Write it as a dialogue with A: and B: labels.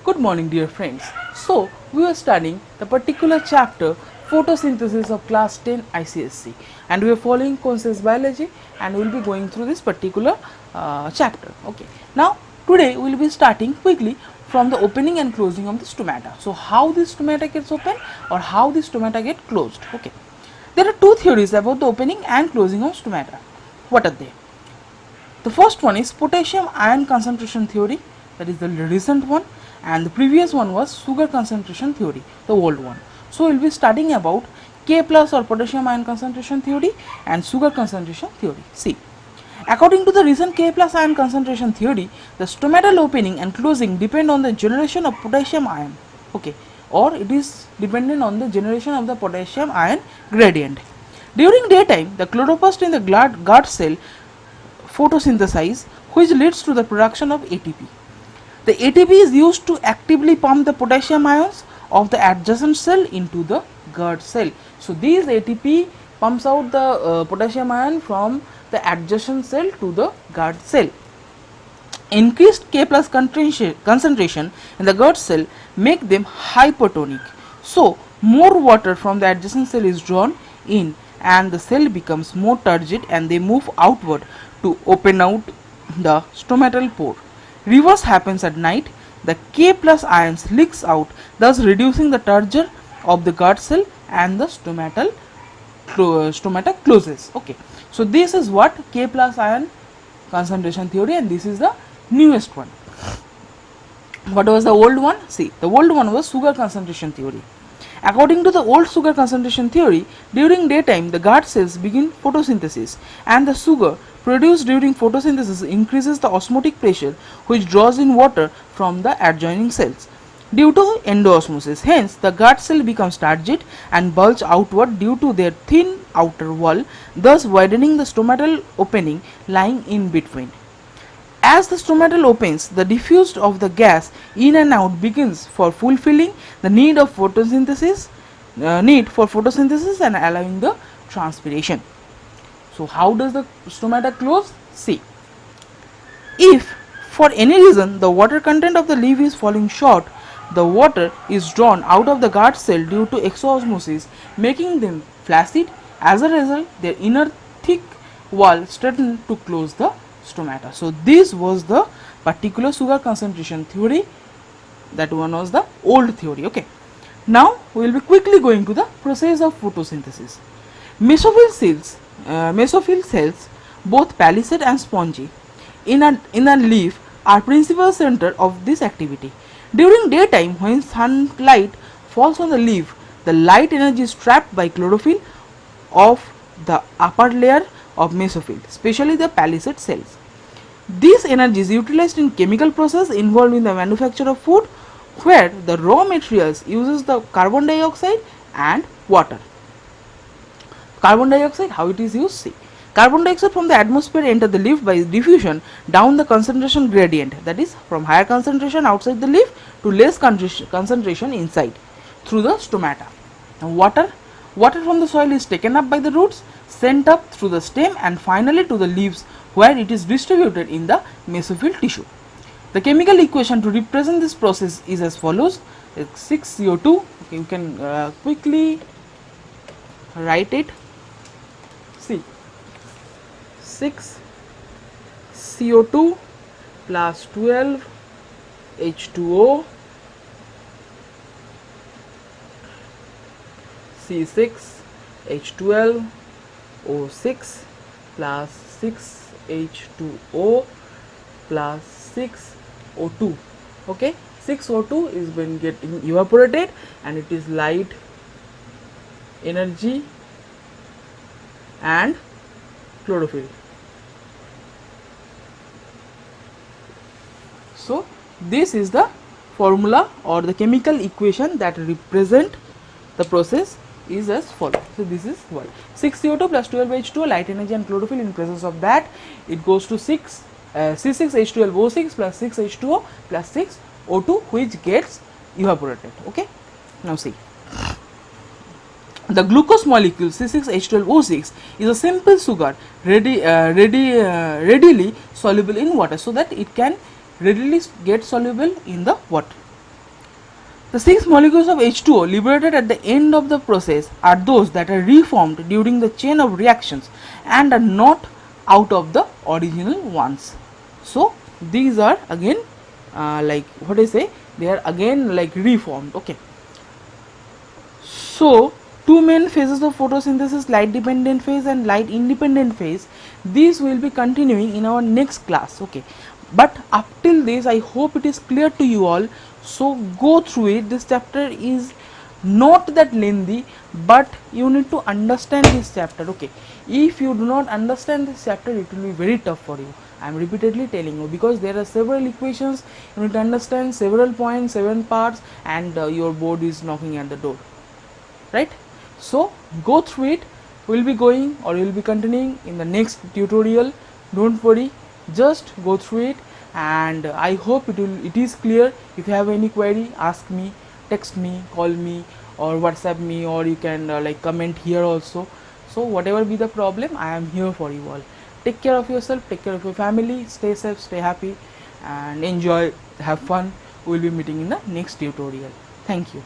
A: Good morning dear friends. So we are studying the particular chapter photosynthesis of class 10 ICSC and we are following conscious biology and we will be going through this particular chapter. Okay. Now today we will be starting quickly from the opening and closing of the stomata. So how this stomata gets open or how this stomata get closed. Okay. There are two theories about the opening and closing of stomata. What are they? The first one is potassium ion concentration theory, that is the recent one, and the previous one was sugar concentration theory, the old one. So we will be studying about K plus or potassium ion concentration theory and sugar concentration theory. See, according to the recent K plus ion concentration theory, the stomatal opening and closing depend on the generation of potassium ion, okay, or it is dependent on the generation of the potassium ion gradient. During daytime, the chloroplast in the guard cell photosynthesize, which leads to the production of ATP. The ATP is used to actively pump the potassium ions of the adjacent cell into the guard cell. So these ATP pumps out the potassium ion from the adjacent cell to the guard cell. Increased K plus concentration in the guard cell make them hypertonic. So more water from the adjacent cell is drawn in and the cell becomes more turgid and they move outward to open out the stomatal pore. Reverse happens at night. The K plus ions leaks out, thus reducing the turgor of the guard cell and the stomata closes. Okay, so this is what K plus ion concentration theory, and this is the newest one. What was the old one? See, the old one was sugar concentration theory. According to the old sugar concentration theory, during daytime the guard cells begin photosynthesis and the sugar produced during photosynthesis increases the osmotic pressure which draws in water from the adjoining cells due to endoosmosis. Hence, the guard cell becomes turgid and bulge outward due to their thin outer wall, thus widening the stomatal opening lying in between. As the stomatal opens, the diffuse of the gas in and out begins for fulfilling the need of photosynthesis, and allowing the transpiration. So how does the stomata close? See, if for any reason the water content of the leaf is falling short, the water is drawn out of the guard cell due to exosmosis, making them flaccid. As a result, their inner thick wall straightened to close the stomata. So this was the particular sugar concentration theory. That one was the old theory. Okay, now we will be quickly going to the process of photosynthesis. Mesophyll cells, both palisade and spongy, in a leaf are principal center of this activity. During daytime, when sunlight falls on the leaf, the light energy is trapped by chlorophyll of the upper layer of mesophyll, especially the palisade cells. This energy is utilized in chemical process involved in the manufacture of food, where the raw materials uses the carbon dioxide and water. Carbon dioxide, how it is used? See, carbon dioxide from the atmosphere enter the leaf by diffusion down the concentration gradient, that is from higher concentration outside the leaf to less concentration inside through the stomata. Now water from the soil is taken up by the roots, sent up through the stem and finally to the leaves, where it is distributed in the mesophyll tissue. The chemical equation to represent this process is as follows: 6CO2. Okay, you can quickly write it. See, 6 CO2 plus 12 H2O C6 H12 O6 plus 6 H2O plus 6 O2. Okay, 6 O2 is been getting evaporated and it is light energy and chlorophyll. So this is the formula or the chemical equation that represent the process is as follows. So this is what 6 CO2 plus 12 H2O, light energy and chlorophyll. In presence of that, it goes to 6 C6H12O6 plus 6 H2O plus 6 O2, which gets evaporated. Okay, now see, the glucose molecule C6H12O6 is a simple sugar readily soluble in water, so that it can readily get soluble in the water. The 6 molecules of H2O liberated at the end of the process are those that are reformed during the chain of reactions and are not out of the original ones. So these are again like what I say, they are again like reformed. Okay. So two main phases of photosynthesis, light dependent phase and light independent phase, these will be continuing in our next class. Okay, but up till this I hope it is clear to you all, so go through it. This chapter is not that lengthy, but you need to understand this chapter. Okay, if you do not understand this chapter, it will be very tough for you. I am repeatedly telling you, because there are several equations, you need to understand several points, 7 parts, and your board is knocking at the door, right? So go through it. We'll be going, or we'll be continuing in the next tutorial. Don't worry, just go through it, and I hope it is clear. If you have any query, ask me, text me, call me, or WhatsApp me, or you can like comment here also. So whatever be the problem, I am here for you all. Take care of yourself, take care of your family, stay safe, stay happy, and enjoy, have fun. We'll be meeting in the next tutorial. Thank you.